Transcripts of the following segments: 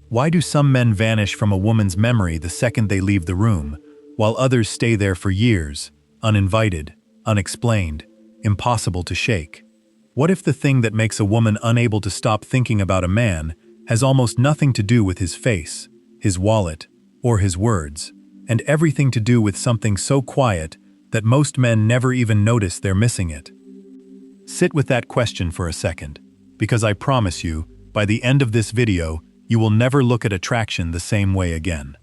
Why do some men vanish from a woman's memory the second they leave the room, while others stay there for years, uninvited, unexplained, impossible to shake? What if the thing that makes a woman unable to stop thinking about a man has almost nothing to do with his face, his wallet, or his words, and everything to do with something so quiet that most men never even notice they're missing it? Sit with that question for a second, because I promise you, by the end of this video, you will never look at attraction the same way again.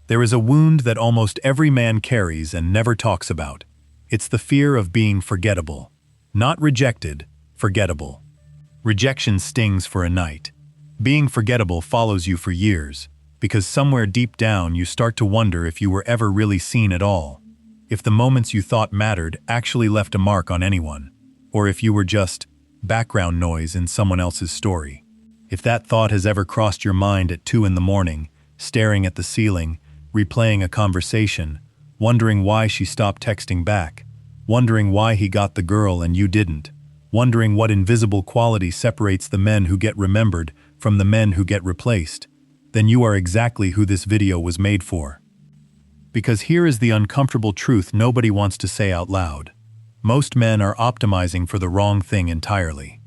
There is a wound that almost every man carries and never talks about. It's the fear of being forgettable. Not rejected, forgettable. Rejection stings for a night. Being forgettable follows you for years, because somewhere deep down you start to wonder if you were ever really seen at all, if the moments you thought mattered actually left a mark on anyone, or if you were just background noise in someone else's story. If that thought has ever crossed your mind at 2 in the morning, staring at the ceiling, replaying a conversation, wondering why she stopped texting back, wondering why he got the girl and you didn't, wondering what invisible quality separates the men who get remembered from the men who get replaced, then you are exactly who this video was made for. Because here is the uncomfortable truth nobody wants to say out loud. Most men are optimizing for the wrong thing entirely.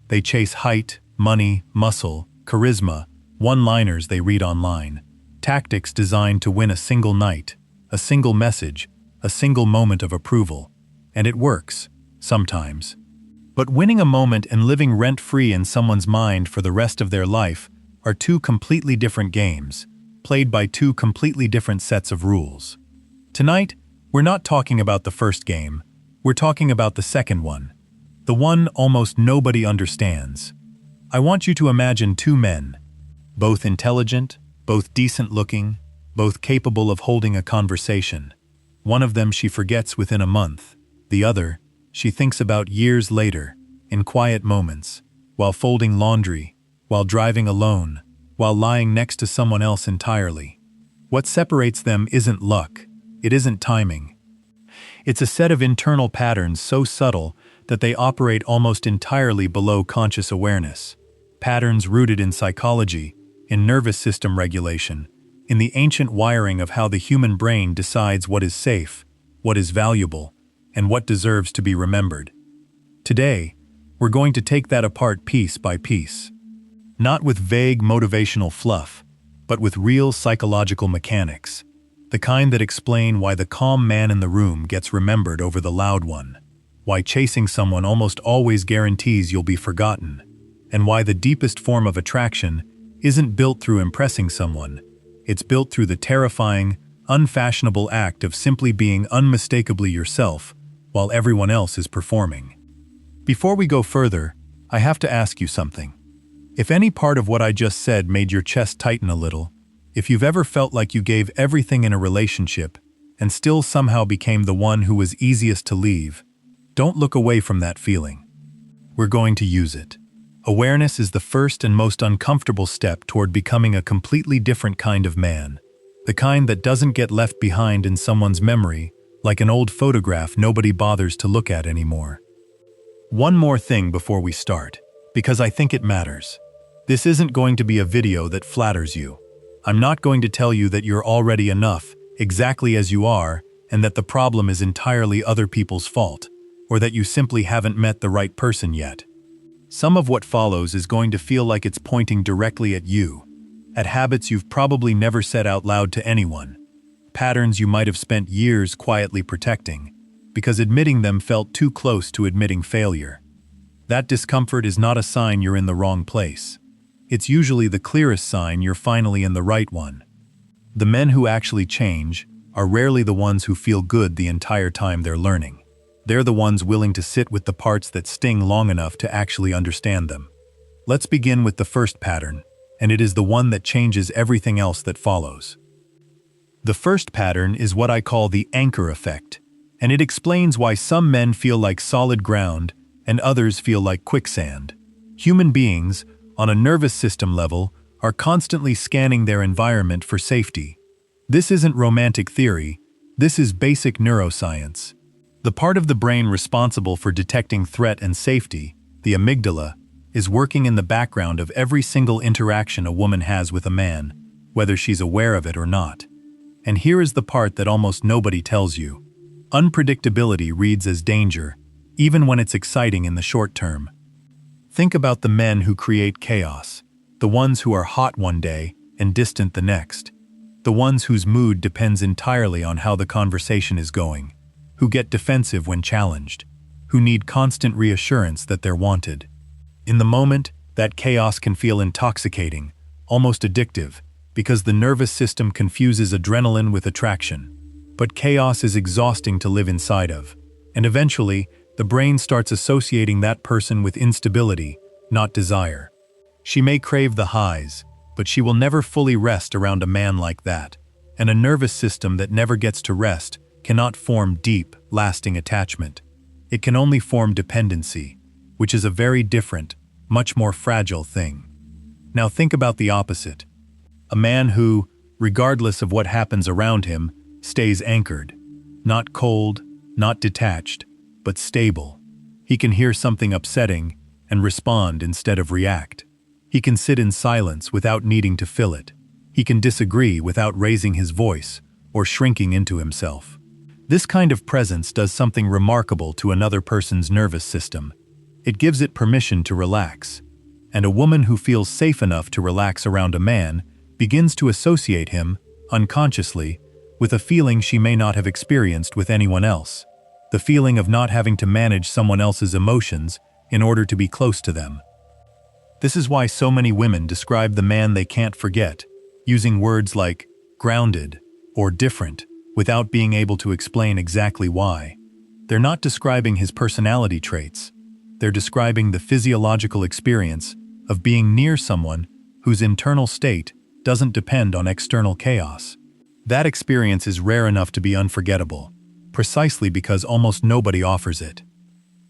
They chase height, money, muscle, charisma, one-liners they read online, tactics designed to win a single night, a single message, a single moment of approval. And it works, sometimes. But winning a moment and living rent-free in someone's mind for the rest of their life are two completely different games, played by two completely different sets of rules. Tonight, we're not talking about the first game, we're talking about the second one, the one almost nobody understands. I want you to imagine two men, both intelligent, both decent-looking, both capable of holding a conversation. One of them she forgets within a month, the other she thinks about years later, in quiet moments, while folding laundry, while driving alone, while lying next to someone else entirely. What separates them isn't luck, it isn't timing. It's a set of internal patterns so subtle that they operate almost entirely below conscious awareness. Patterns rooted in psychology, in nervous system regulation, in the ancient wiring of how the human brain decides what is safe, what is valuable, and what deserves to be remembered. Today, we're going to take that apart piece by piece. Not with vague motivational fluff, but with real psychological mechanics, the kind that explain why the calm man in the room gets remembered over the loud one, why chasing someone almost always guarantees you'll be forgotten, and why the deepest form of attraction isn't built through impressing someone, it's built through the terrifying, unfashionable act of simply being unmistakably yourself while everyone else is performing. Before we go further, I have to ask you something. If any part of what I just said made your chest tighten a little, if you've ever felt like you gave everything in a relationship and still somehow became the one who was easiest to leave, don't look away from that feeling. We're going to use it. Awareness is the first and most uncomfortable step toward becoming a completely different kind of man, the kind that doesn't get left behind in someone's memory like an old photograph nobody bothers to look at anymore. One more thing before we start, because I think it matters. This isn't going to be a video that flatters you. I'm not going to tell you that you're already enough, exactly as you are, and that the problem is entirely other people's fault, or that you simply haven't met the right person yet. Some of what follows is going to feel like it's pointing directly at you, at habits you've probably never said out loud to anyone, patterns you might have spent years quietly protecting, because admitting them felt too close to admitting failure. That discomfort is not a sign you're in the wrong place. It's usually the clearest sign you're finally in the right one. The men who actually change are rarely the ones who feel good the entire time they're learning. They're the ones willing to sit with the parts that sting long enough to actually understand them. Let's begin with the first pattern, and it is the one that changes everything else that follows. The first pattern is what I call the anchor effect, and it explains why some men feel like solid ground and others feel like quicksand. Human beings, on a nervous system level, are constantly scanning their environment for safety. This isn't romantic theory, this is basic neuroscience. The part of the brain responsible for detecting threat and safety, the amygdala, is working in the background of every single interaction a woman has with a man, whether she's aware of it or not. And here is the part that almost nobody tells you. Unpredictability reads as danger, even when it's exciting in the short term. Think about the men who create chaos, the ones who are hot one day and distant the next, the ones whose mood depends entirely on how the conversation is going, who get defensive when challenged, who need constant reassurance that they're wanted. In the moment, that chaos can feel intoxicating, almost addictive, because the nervous system confuses adrenaline with attraction. But chaos is exhausting to live inside of, and eventually, the brain starts associating that person with instability, not desire. She may crave the highs, but she will never fully rest around a man like that, and a nervous system that never gets to rest cannot form deep, lasting attachment. It can only form dependency, which is a very different, much more fragile thing. Now think about the opposite. A man who, regardless of what happens around him, stays anchored, not cold, not detached, but stable. He can hear something upsetting and respond instead of react. He can sit in silence without needing to fill it. He can disagree without raising his voice or shrinking into himself. This kind of presence does something remarkable to another person's nervous system. It gives it permission to relax. And a woman who feels safe enough to relax around a man begins to associate him, unconsciously, with a feeling she may not have experienced with anyone else. The feeling of not having to manage someone else's emotions in order to be close to them. This is why so many women describe the man they can't forget, using words like grounded or different, without being able to explain exactly why. They're not describing his personality traits. They're describing the physiological experience of being near someone whose internal state doesn't depend on external chaos. That experience is rare enough to be unforgettable, precisely because almost nobody offers it.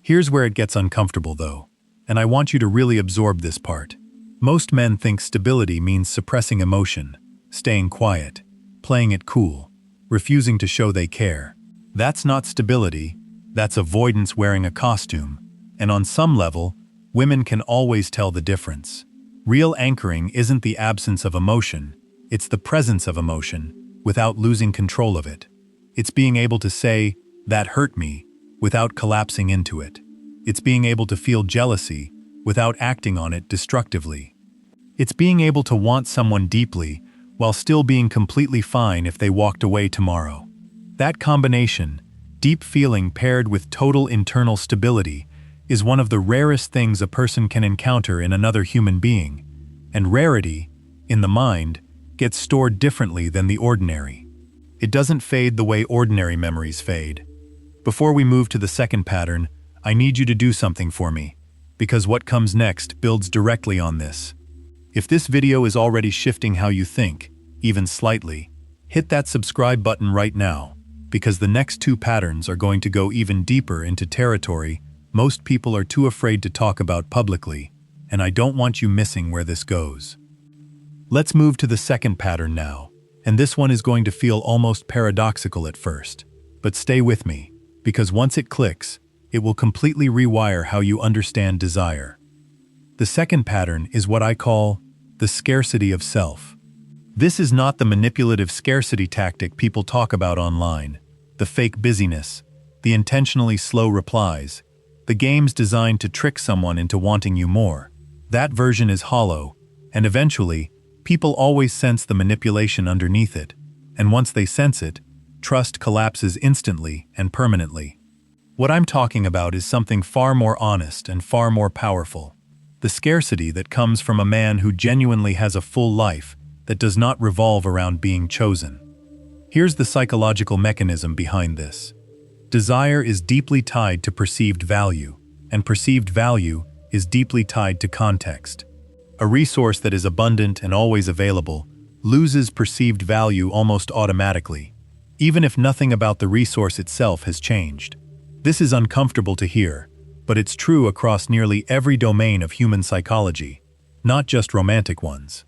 Here's where it gets uncomfortable, though, and I want you to really absorb this part. Most men think stability means suppressing emotion, staying quiet, playing it cool, refusing to show they care. That's not stability, that's avoidance wearing a costume. And on some level, women can always tell the difference. Real anchoring isn't the absence of emotion, it's the presence of emotion, without losing control of it. It's being able to say, "That hurt me," without collapsing into it. It's being able to feel jealousy without acting on it destructively. It's being able to want someone deeply while still being completely fine if they walked away tomorrow. That combination, deep feeling paired with total internal stability, is one of the rarest things a person can encounter in another human being, and rarity, in the mind, gets stored differently than the ordinary. It doesn't fade the way ordinary memories fade. Before we move to the second pattern, I need you to do something for me, because what comes next builds directly on this. If this video is already shifting how you think, even slightly, hit that subscribe button right now, because the next two patterns are going to go even deeper into territory most people are too afraid to talk about publicly, and I don't want you missing where this goes. Let's move to the second pattern now, and this one is going to feel almost paradoxical at first. But stay with me, because once it clicks, it will completely rewire how you understand desire. The second pattern is what I call the scarcity of self. This is not the manipulative scarcity tactic people talk about online, the fake busyness, the intentionally slow replies, the games designed to trick someone into wanting you more. That version is hollow, and eventually, people always sense the manipulation underneath it, and once they sense it, trust collapses instantly and permanently. What I'm talking about is something far more honest and far more powerful. The scarcity that comes from a man who genuinely has a full life that does not revolve around being chosen. Here's the psychological mechanism behind this. Desire is deeply tied to perceived value, and perceived value is deeply tied to context. A resource that is abundant and always available loses perceived value almost automatically, even if nothing about the resource itself has changed. This is uncomfortable to hear, but it's true across nearly every domain of human psychology, not just romantic ones.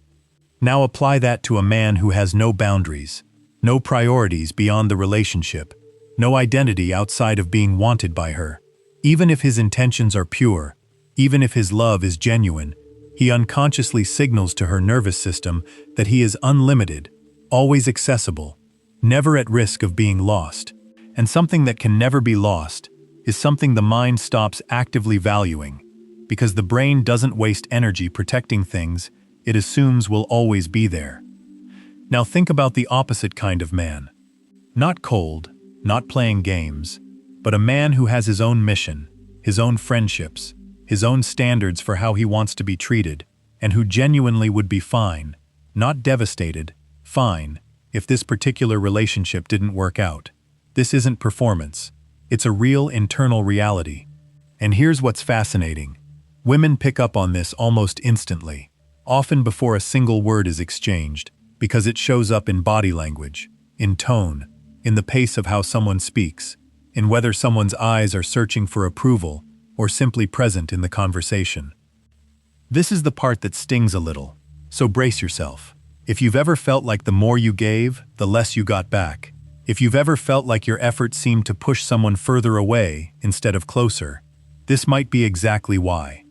Now apply that to a man who has no boundaries, no priorities beyond the relationship, no identity outside of being wanted by her. Even if his intentions are pure, Even if his love is genuine, he unconsciously signals to her nervous system that he is unlimited, always accessible, never at risk of being lost. And something that can never be lost is something the mind stops actively valuing, because the brain doesn't waste energy protecting things it assumes will always be there. Now think about the opposite kind of man. Not cold, not playing games, but a man who has his own mission, his own friendships, his own standards for how he wants to be treated, and who genuinely would be fine, not devastated, fine, if this particular relationship didn't work out. This isn't performance. It's a real internal reality. And here's what's fascinating. Women pick up on this almost instantly, often before a single word is exchanged, because it shows up in body language, in tone, in the pace of how someone speaks, in whether someone's eyes are searching for approval or simply present in the conversation. This is the part that stings a little, so brace yourself. If you've ever felt like the more you gave, the less you got back, if you've ever felt like your efforts seemed to push someone further away instead of closer, this might be exactly why.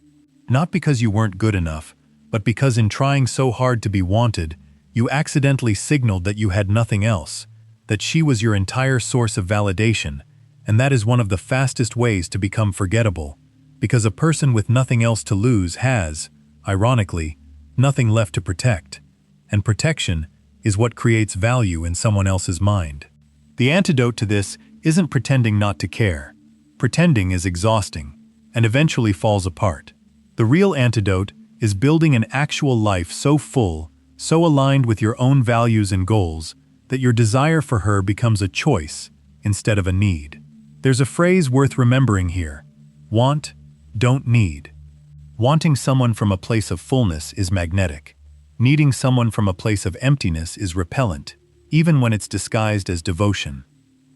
Not because you weren't good enough, but because in trying so hard to be wanted, you accidentally signaled that you had nothing else, that she was your entire source of validation, and that is one of the fastest ways to become forgettable, because a person with nothing else to lose has, ironically, nothing left to protect, and protection is what creates value in someone else's mind. The antidote to this isn't pretending not to care. Pretending is exhausting, and eventually falls apart. The real antidote is building an actual life so full, so aligned with your own values and goals, that your desire for her becomes a choice instead of a need. There's a phrase worth remembering here: want, don't need. Wanting someone from a place of fullness is magnetic. Needing someone from a place of emptiness is repellent, even when it's disguised as devotion.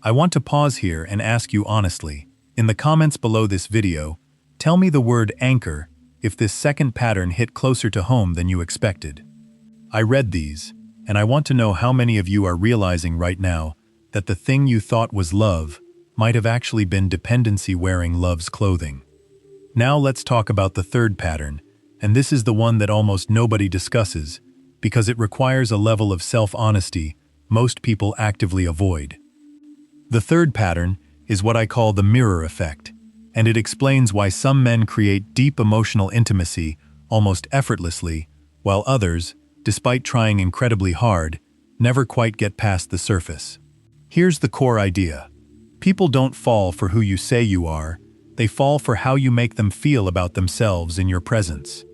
I want to pause here and ask you honestly, in the comments below this video, tell me the word anchor if this second pattern hit closer to home than you expected. I read these, and I want to know how many of you are realizing right now that the thing you thought was love might have actually been dependency wearing love's clothing. Now let's talk about the third pattern, and this is the one that almost nobody discusses, because it requires a level of self-honesty most people actively avoid. The third pattern is what I call the mirror effect, and it explains why some men create deep emotional intimacy almost effortlessly, while others, despite trying incredibly hard, never quite get past the surface. Here's the core idea. People don't fall for who you say you are, they fall for how you make them feel about themselves in your presence.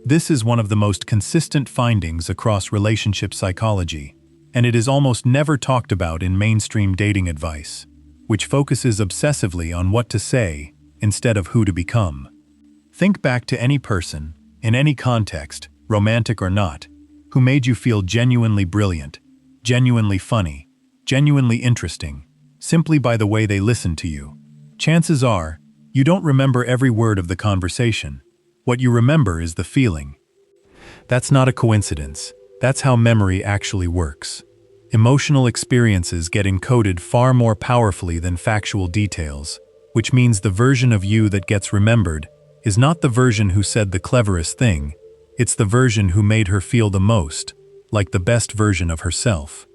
This is one of the most consistent findings across relationship psychology, and it is almost never talked about in mainstream dating advice, which focuses obsessively on what to say instead of who to become. Think back to any person, in any context, romantic or not, who made you feel genuinely brilliant, genuinely funny, genuinely interesting, simply by the way they listened to you. Chances are, you don't remember every word of the conversation. What you remember is the feeling. That's not a coincidence. That's how memory actually works. Emotional experiences get encoded far more powerfully than factual details, which means the version of you that gets remembered is not the version who said the cleverest thing, it's the version who made her feel the most, like the best version of herself.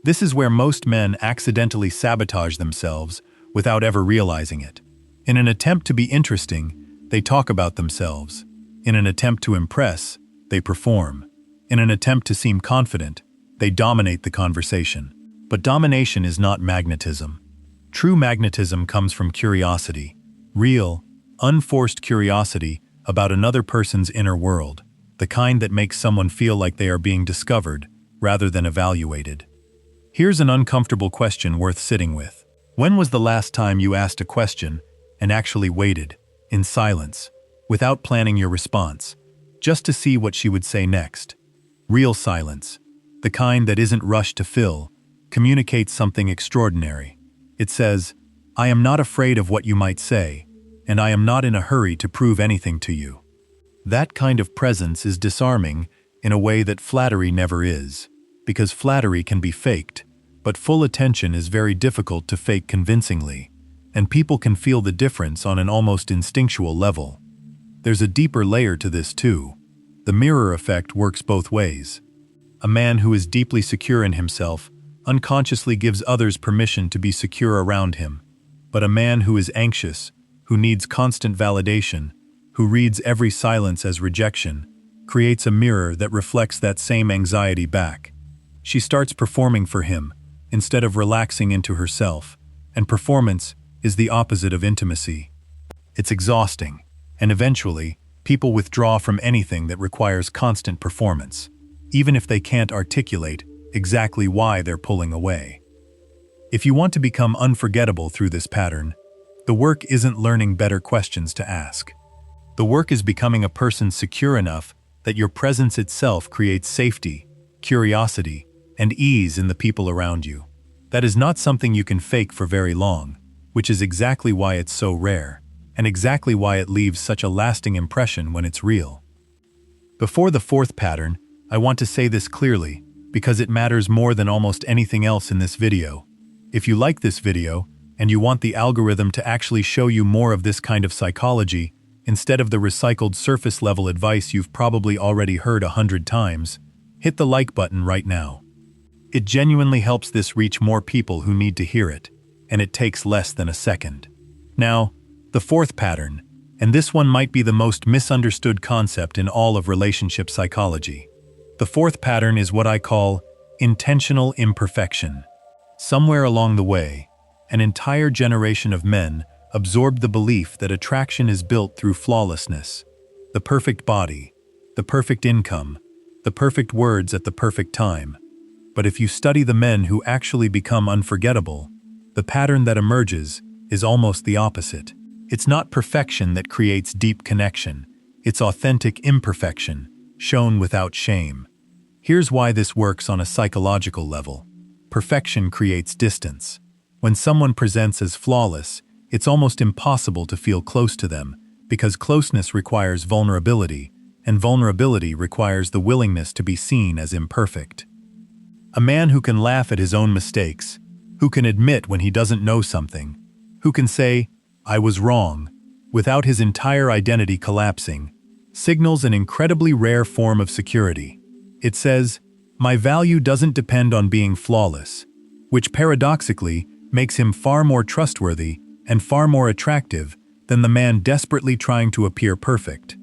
This is where most men accidentally sabotage themselves without ever realizing it. In an attempt to be interesting, they talk about themselves. In an attempt to impress, they perform. In an attempt to seem confident, they dominate the conversation. But domination is not magnetism. True magnetism comes from curiosity, real, unforced curiosity about another person's inner world, the kind that makes someone feel like they are being discovered rather than evaluated. Here's an uncomfortable question worth sitting with. When was the last time you asked a question and actually waited, in silence, without planning your response, just to see what she would say next? Real silence, the kind that isn't rushed to fill, communicates something extraordinary. It says, I am not afraid of what you might say, and I am not in a hurry to prove anything to you. That kind of presence is disarming in a way that flattery never is, because flattery can be faked, but full attention is very difficult to fake convincingly, and people can feel the difference on an almost instinctual level. There's a deeper layer to this too. The mirror effect works both ways. A man who is deeply secure in himself unconsciously gives others permission to be secure around him. But a man who is anxious, who needs constant validation, who reads every silence as rejection, creates a mirror that reflects that same anxiety back. She starts performing for him, instead of relaxing into herself, and performance is the opposite of intimacy. It's exhausting, and eventually, people withdraw from anything that requires constant performance, even if they can't articulate exactly why they're pulling away. If you want to become unforgettable through this pattern, the work isn't learning better questions to ask. The work is becoming a person secure enough that your presence itself creates safety, curiosity, and ease in the people around you. That is not something you can fake for very long, which is exactly why it's so rare, and exactly why it leaves such a lasting impression when it's real. Before the fourth pattern, I want to say this clearly, because it matters more than almost anything else in this video. If you like this video, and you want the algorithm to actually show you more of this kind of psychology, instead of the recycled surface-level advice you've probably already heard 100 times, hit the like button right now. It genuinely helps this reach more people who need to hear it, and it takes less than a second. Now, the fourth pattern, and this one might be the most misunderstood concept in all of relationship psychology. The fourth pattern is what I call intentional imperfection. Somewhere along the way, an entire generation of men absorbed the belief that attraction is built through flawlessness, the perfect body, the perfect income, the perfect words at the perfect time. But if you study the men who actually become unforgettable, the pattern that emerges is almost the opposite. It's not perfection that creates deep connection, it's authentic imperfection, shown without shame. Here's why this works on a psychological level. Perfection creates distance. When someone presents as flawless, it's almost impossible to feel close to them, because closeness requires vulnerability, and vulnerability requires the willingness to be seen as imperfect. A man who can laugh at his own mistakes, who can admit when he doesn't know something, who can say, "I was wrong," without his entire identity collapsing, signals an incredibly rare form of security. It says, "My value doesn't depend on being flawless," which paradoxically makes him far more trustworthy and far more attractive than the man desperately trying to appear perfect.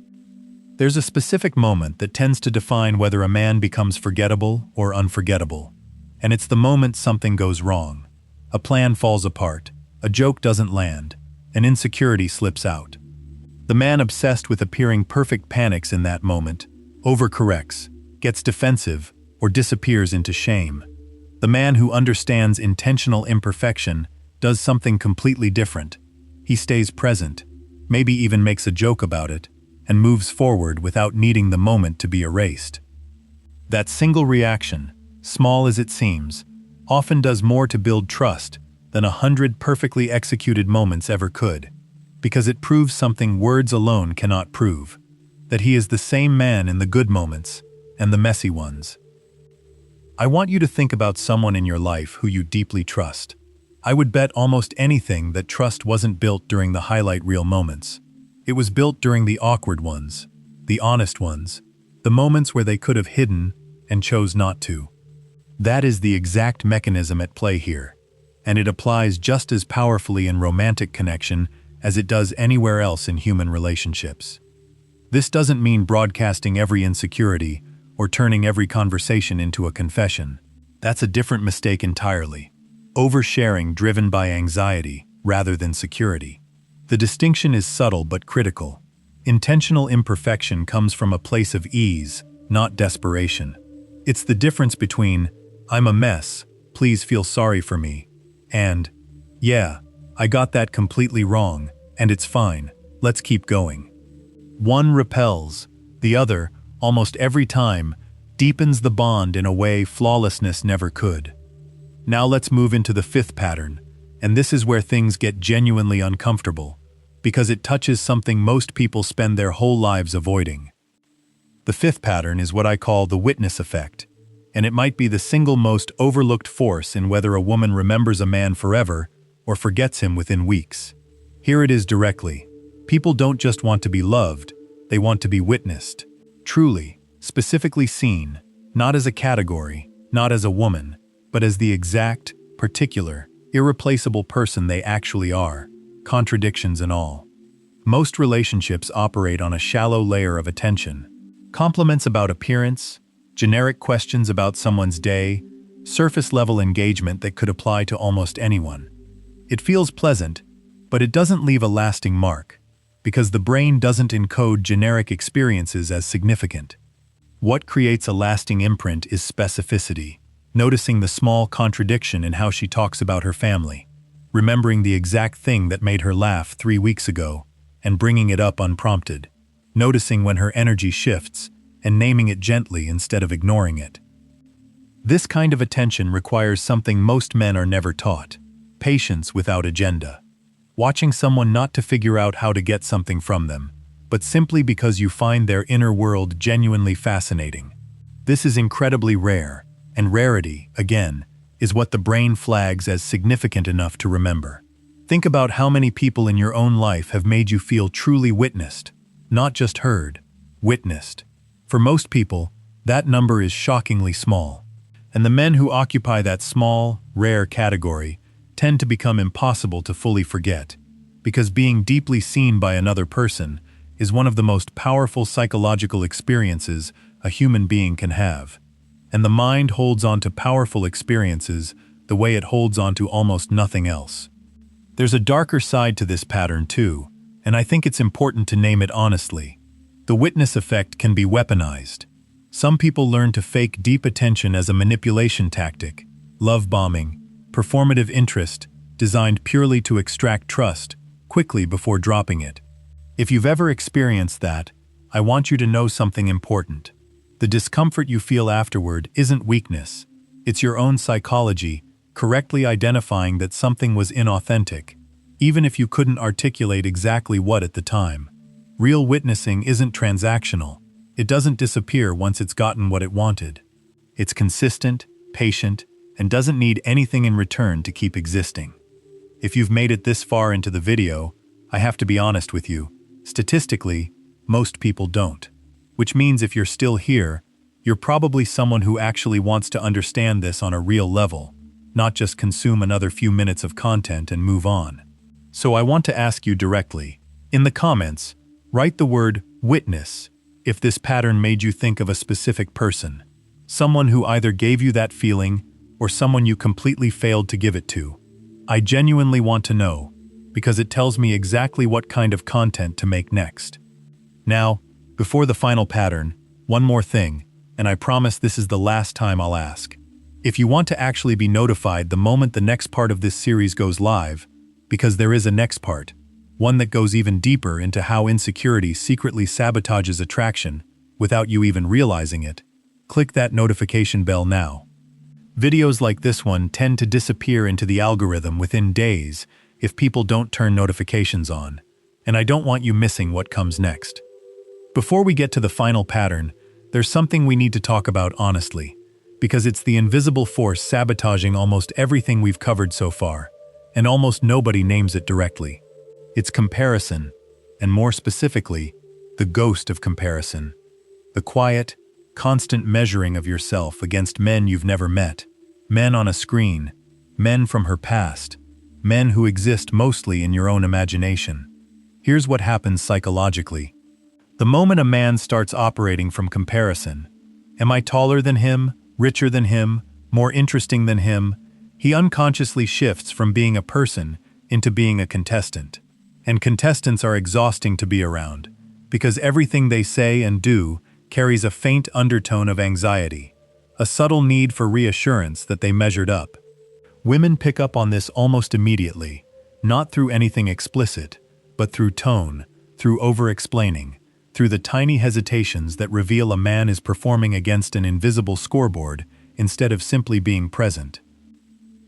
There's a specific moment that tends to define whether a man becomes forgettable or unforgettable, and it's the moment something goes wrong. A plan falls apart, a joke doesn't land, an insecurity slips out. The man obsessed with appearing perfect panics in that moment, overcorrects, gets defensive, or disappears into shame. The man who understands intentional imperfection does something completely different. He stays present, maybe even makes a joke about it, and moves forward without needing the moment to be erased. That single reaction, small as it seems, often does more to build trust than 100 perfectly executed moments ever could, because it proves something words alone cannot prove, that he is the same man in the good moments and the messy ones. I want you to think about someone in your life who you deeply trust. I would bet almost anything that trust wasn't built during the highlight reel moments. It was built during the awkward ones, the honest ones, the moments where they could have hidden and chose not to. That is the exact mechanism at play here, and it applies just as powerfully in romantic connection as it does anywhere else in human relationships. This doesn't mean broadcasting every insecurity or turning every conversation into a confession. That's a different mistake entirely. Oversharing driven by anxiety rather than security. The distinction is subtle but critical. Intentional imperfection comes from a place of ease, not desperation. It's the difference between, "I'm a mess, please feel sorry for me," and, "Yeah, I got that completely wrong, and it's fine, let's keep going." One repels, the other, almost every time, deepens the bond in a way flawlessness never could. Now let's move into the fifth pattern, and this is where things get genuinely uncomfortable, because it touches something most people spend their whole lives avoiding. The fifth pattern is what I call the witness effect, and it might be the single most overlooked force in whether a woman remembers a man forever or forgets him within weeks. Here it is directly. People don't just want to be loved, They want to be witnessed. Truly, specifically seen, not as a category, not as a woman, but as the exact, particular, irreplaceable person they actually are, contradictions and all. Most relationships operate on a shallow layer of attention. Compliments about appearance, generic questions about someone's day, surface-level engagement that could apply to almost anyone. It feels pleasant, but it doesn't leave a lasting mark, because the brain doesn't encode generic experiences as significant. What creates a lasting imprint is specificity, noticing the small contradiction in how she talks about her family, remembering the exact thing that made her laugh 3 weeks ago, and bringing it up unprompted, noticing when her energy shifts, and naming it gently instead of ignoring it. This kind of attention requires something most men are never taught: patience without agenda. Watching someone not to figure out how to get something from them, but simply because you find their inner world genuinely fascinating. This is incredibly rare, and rarity, again, is what the brain flags as significant enough to remember. Think about how many people in your own life have made you feel truly witnessed, not just heard, witnessed. For most people, that number is shockingly small. And the men who occupy that small, rare category tend to become impossible to fully forget, because being deeply seen by another person is one of the most powerful psychological experiences a human being can have. And the mind holds on to powerful experiences the way it holds on to almost nothing else. There's a darker side to this pattern too, and I think it's important to name it honestly. The witness effect can be weaponized. Some people learn to fake deep attention as a manipulation tactic, love bombing, performative interest, designed purely to extract trust, quickly before dropping it. If you've ever experienced that, I want you to know something important. The discomfort you feel afterward isn't weakness. It's your own psychology, correctly identifying that something was inauthentic, even if you couldn't articulate exactly what at the time. Real witnessing isn't transactional. It doesn't disappear once it's gotten what it wanted. It's consistent, patient, and doesn't need anything in return to keep existing. If you've made it this far into the video, I have to be honest with you. Statistically, most people don't. Which means if you're still here, you're probably someone who actually wants to understand this on a real level, not just consume another few minutes of content and move on. So I want to ask you directly, in the comments, write the word witness if this pattern made you think of a specific person, someone who either gave you that feeling or someone you completely failed to give it to. I genuinely want to know, because it tells me exactly what kind of content to make next. Now, before the final pattern, one more thing, and I promise this is the last time I'll ask. If you want to actually be notified the moment the next part of this series goes live, because there is a next part, one that goes even deeper into how insecurity secretly sabotages attraction without you even realizing it, click that notification bell now. Videos like this one tend to disappear into the algorithm within days if people don't turn notifications on, and I don't want you missing what comes next. Before we get to the final pattern, there's something we need to talk about honestly, because it's the invisible force sabotaging almost everything we've covered so far, and almost nobody names it directly. It's comparison, and more specifically, the ghost of comparison. The quiet, constant measuring of yourself against men you've never met, men on a screen, men from her past, men who exist mostly in your own imagination. Here's what happens psychologically. The moment a man starts operating from comparison, am I taller than him, richer than him, more interesting than him, he unconsciously shifts from being a person into being a contestant. And contestants are exhausting to be around, because everything they say and do carries a faint undertone of anxiety, a subtle need for reassurance that they measured up. Women pick up on this almost immediately, not through anything explicit, but through tone, through over-explaining, through the tiny hesitations that reveal a man is performing against an invisible scoreboard instead of simply being present.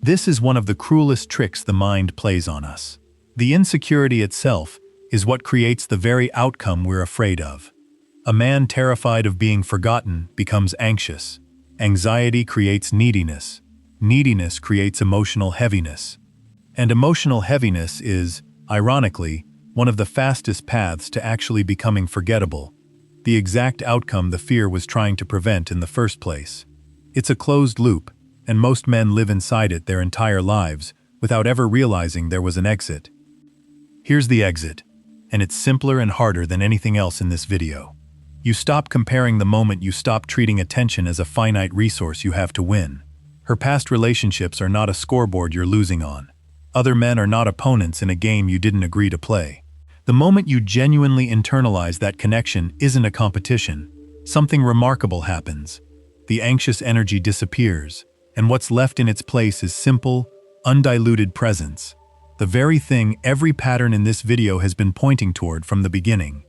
This is one of the cruelest tricks the mind plays on us. The insecurity itself is what creates the very outcome we're afraid of. A man terrified of being forgotten becomes anxious. Anxiety creates neediness. Neediness creates emotional heaviness. And emotional heaviness is, ironically, one of the fastest paths to actually becoming forgettable, the exact outcome the fear was trying to prevent in the first place. It's a closed loop, and most men live inside it their entire lives without ever realizing there was an exit. Here's the exit, and it's simpler and harder than anything else in this video. You stop comparing the moment you stop treating attention as a finite resource you have to win. Her past relationships are not a scoreboard you're losing on. Other men are not opponents in a game you didn't agree to play. The moment you genuinely internalize that connection isn't a competition, something remarkable happens. The anxious energy disappears, and what's left in its place is simple, undiluted presence. The very thing every pattern in this video has been pointing toward from the beginning.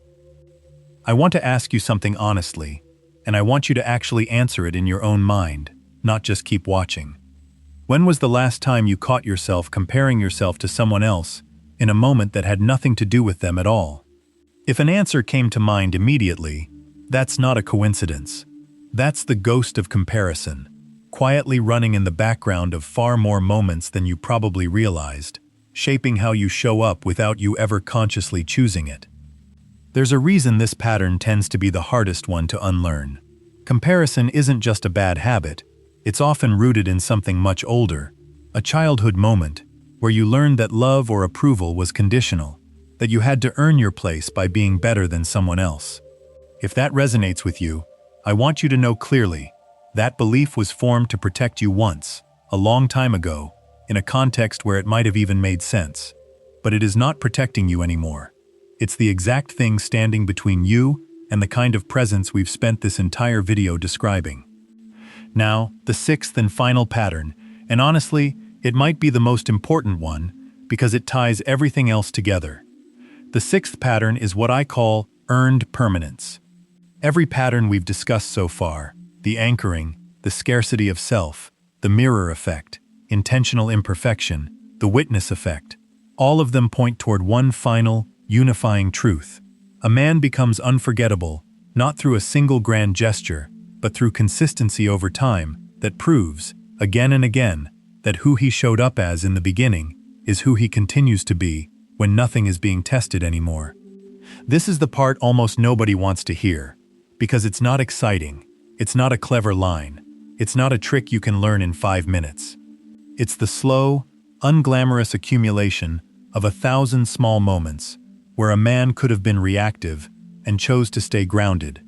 I want to ask you something honestly, and I want you to actually answer it in your own mind, not just keep watching. When was the last time you caught yourself comparing yourself to someone else in a moment that had nothing to do with them at all? If an answer came to mind immediately, that's not a coincidence. That's the ghost of comparison, quietly running in the background of far more moments than you probably realized, shaping how you show up without you ever consciously choosing it. There's a reason this pattern tends to be the hardest one to unlearn. Comparison isn't just a bad habit, it's often rooted in something much older, a childhood moment, where you learned that love or approval was conditional, that you had to earn your place by being better than someone else. If that resonates with you, I want you to know clearly, that belief was formed to protect you once, a long time ago, in a context where it might have even made sense. But it is not protecting you anymore. It's the exact thing standing between you and the kind of presence we've spent this entire video describing. Now, the sixth and final pattern, and honestly, it might be the most important one because it ties everything else together. The sixth pattern is what I call earned permanence. Every pattern we've discussed so far, the anchoring, the scarcity of self, the mirror effect, intentional imperfection, the witness effect, all of them point toward one final, unifying truth. A man becomes unforgettable, not through a single grand gesture, but through consistency over time that proves, again and again, that who he showed up as in the beginning is who he continues to be when nothing is being tested anymore. This is the part almost nobody wants to hear, because it's not exciting, it's not a clever line, it's not a trick you can learn in 5 minutes. It's the slow, unglamorous accumulation of 1,000 small moments where a man could have been reactive and chose to stay grounded,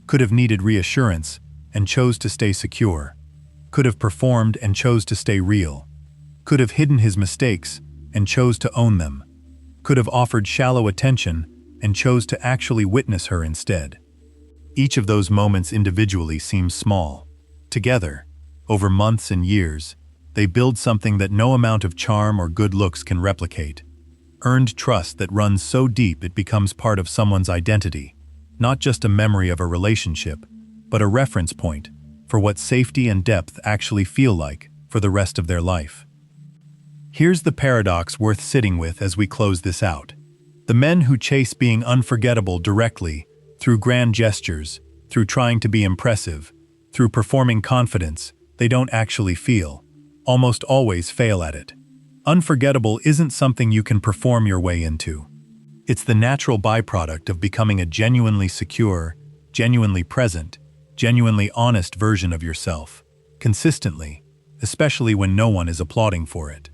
could have needed reassurance and chose to stay secure, could have performed and chose to stay real, could have hidden his mistakes and chose to own them, could have offered shallow attention and chose to actually witness her instead. Each of those moments individually seems small. Together, over months and years, they build something that no amount of charm or good looks can replicate. Earned trust that runs so deep it becomes part of someone's identity, not just a memory of a relationship, but a reference point for what safety and depth actually feel like for the rest of their life. Here's the paradox worth sitting with as we close this out. The men who chase being unforgettable directly, through grand gestures, through trying to be impressive, through performing confidence they don't actually feel, almost always fail at it. Unforgettable isn't something you can perform your way into. It's the natural byproduct of becoming a genuinely secure, genuinely present, genuinely honest version of yourself, consistently, especially when no one is applauding for it.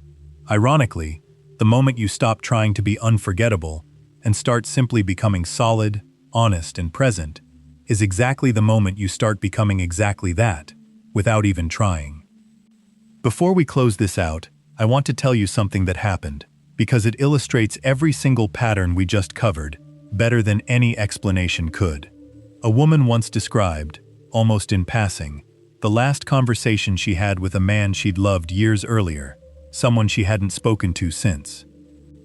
Ironically, the moment you stop trying to be unforgettable and start simply becoming solid, honest, and present, is exactly the moment you start becoming exactly that, without even trying. Before we close this out, I want to tell you something that happened, because it illustrates every single pattern we just covered better than any explanation could. A woman once described, almost in passing, the last conversation she had with a man she'd loved years earlier, someone she hadn't spoken to since.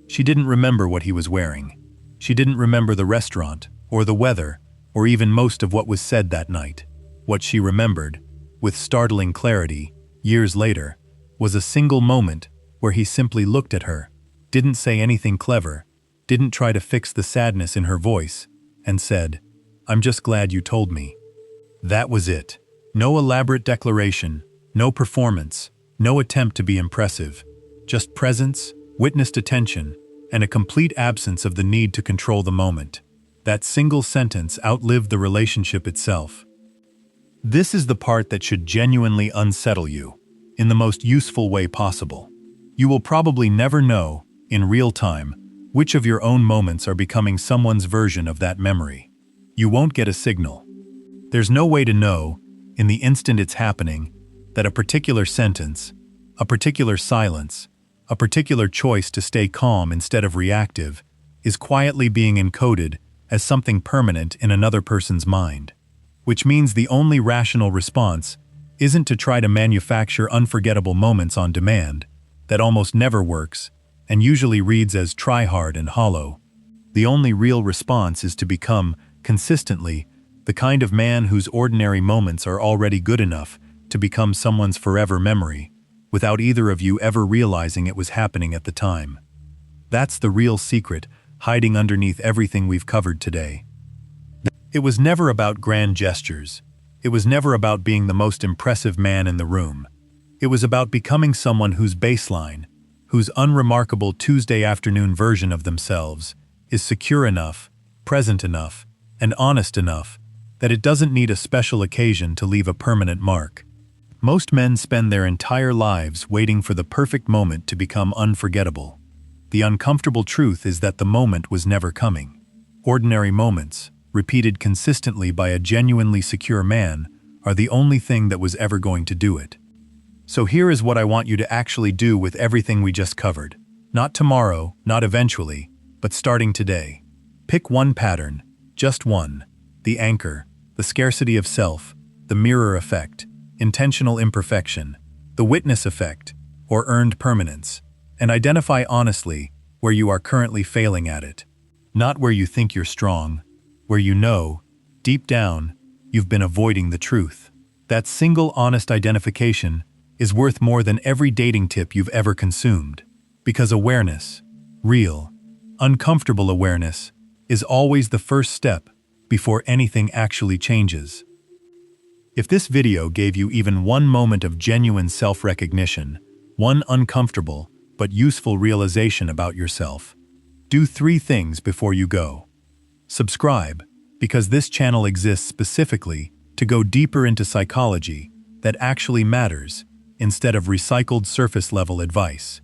She didn't remember what he was wearing. She didn't remember the restaurant, or the weather, or even most of what was said that night. What she remembered, with startling clarity, years later, was a single moment where he simply looked at her, didn't say anything clever, didn't try to fix the sadness in her voice, and said, "I'm just glad you told me." That was it. No elaborate declaration, no performance, no attempt to be impressive, just presence, witnessed attention, and a complete absence of the need to control the moment. That single sentence outlived the relationship itself. This is the part that should genuinely unsettle you, in the most useful way possible. You will probably never know, in real time, which of your own moments are becoming someone's version of that memory. You won't get a signal. There's no way to know, in the instant it's happening, that a particular sentence, a particular silence, a particular choice to stay calm instead of reactive, is quietly being encoded as something permanent in another person's mind. Which means the only rational response isn't to try to manufacture unforgettable moments on demand. That almost never works, and usually reads as try-hard and hollow. The only real response is to become, consistently, the kind of man whose ordinary moments are already good enough to become someone's forever memory, without either of you ever realizing it was happening at the time. That's the real secret, hiding underneath everything we've covered today. It was never about grand gestures. It was never about being the most impressive man in the room. It was about becoming someone whose baseline, whose unremarkable Tuesday afternoon version of themselves, is secure enough, present enough, and honest enough that it doesn't need a special occasion to leave a permanent mark. Most men spend their entire lives waiting for the perfect moment to become unforgettable. The uncomfortable truth is that the moment was never coming. Ordinary moments, repeated consistently by a genuinely secure man, are the only thing that was ever going to do it. So here is what I want you to actually do with everything we just covered. Not tomorrow, not eventually, but starting today. Pick one pattern, just one. The anchor, the scarcity of self, the mirror effect, intentional imperfection, the witness effect, or earned permanence, and identify honestly where you are currently failing at it. Not where you think you're strong, where you know, deep down, you've been avoiding the truth. That single honest identification is worth more than every dating tip you've ever consumed. Because awareness, real, uncomfortable awareness, is always the first step before anything actually changes. If this video gave you even one moment of genuine self-recognition, one uncomfortable but useful realization about yourself, do 3 things before you go. Subscribe, because this channel exists specifically to go deeper into psychology that actually matters, instead of recycled surface-level advice.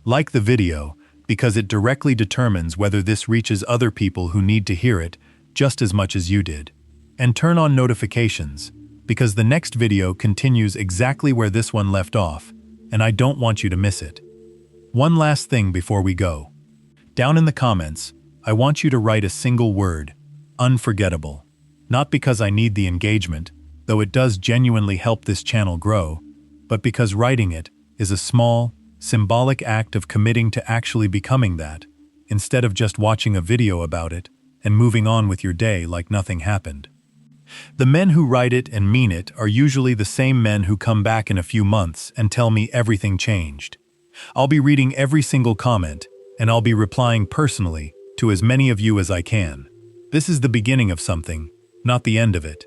Like the video, because it directly determines whether this reaches other people who need to hear it just as much as you did. And turn on notifications, because the next video continues exactly where this one left off, and I don't want you to miss it. One last thing before we go. Down in the comments, I want you to write a single word, unforgettable. Not because I need the engagement, though it does genuinely help this channel grow, but because writing it is a small, symbolic act of committing to actually becoming that, instead of just watching a video about it and moving on with your day like nothing happened. The men who write it and mean it are usually the same men who come back in a few months and tell me everything changed. I'll be reading every single comment, and I'll be replying personally to as many of you as I can. This is the beginning of something, not the end of it.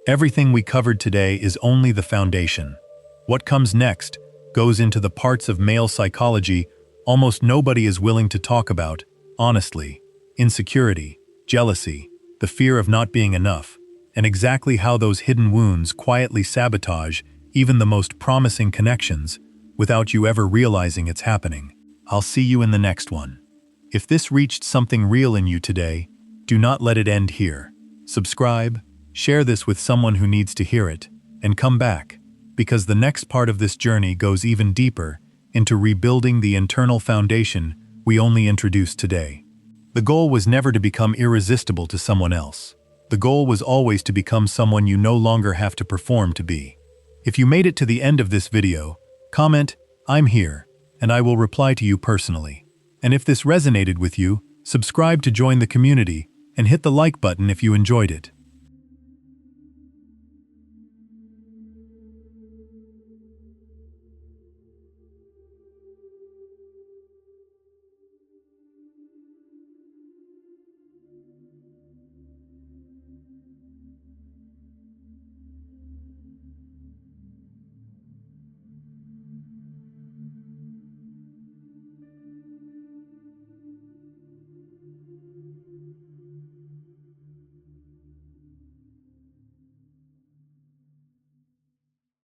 Everything we covered today is only the foundation. What comes next goes into the parts of male psychology almost nobody is willing to talk about, honestly. Insecurity, jealousy, the fear of not being enough, and exactly how those hidden wounds quietly sabotage even the most promising connections without you ever realizing it's happening. I'll see you in the next one. If this reached something real in you today, do not let it end here. Subscribe, share this with someone who needs to hear it, and come back, because the next part of this journey goes even deeper into rebuilding the internal foundation we only introduced today. The goal was never to become irresistible to someone else. The goal was always to become someone you no longer have to perform to be. If you made it to the end of this video, comment, "I'm here," and I will reply to you personally. And if this resonated with you, subscribe to join the community and hit the like button if you enjoyed it.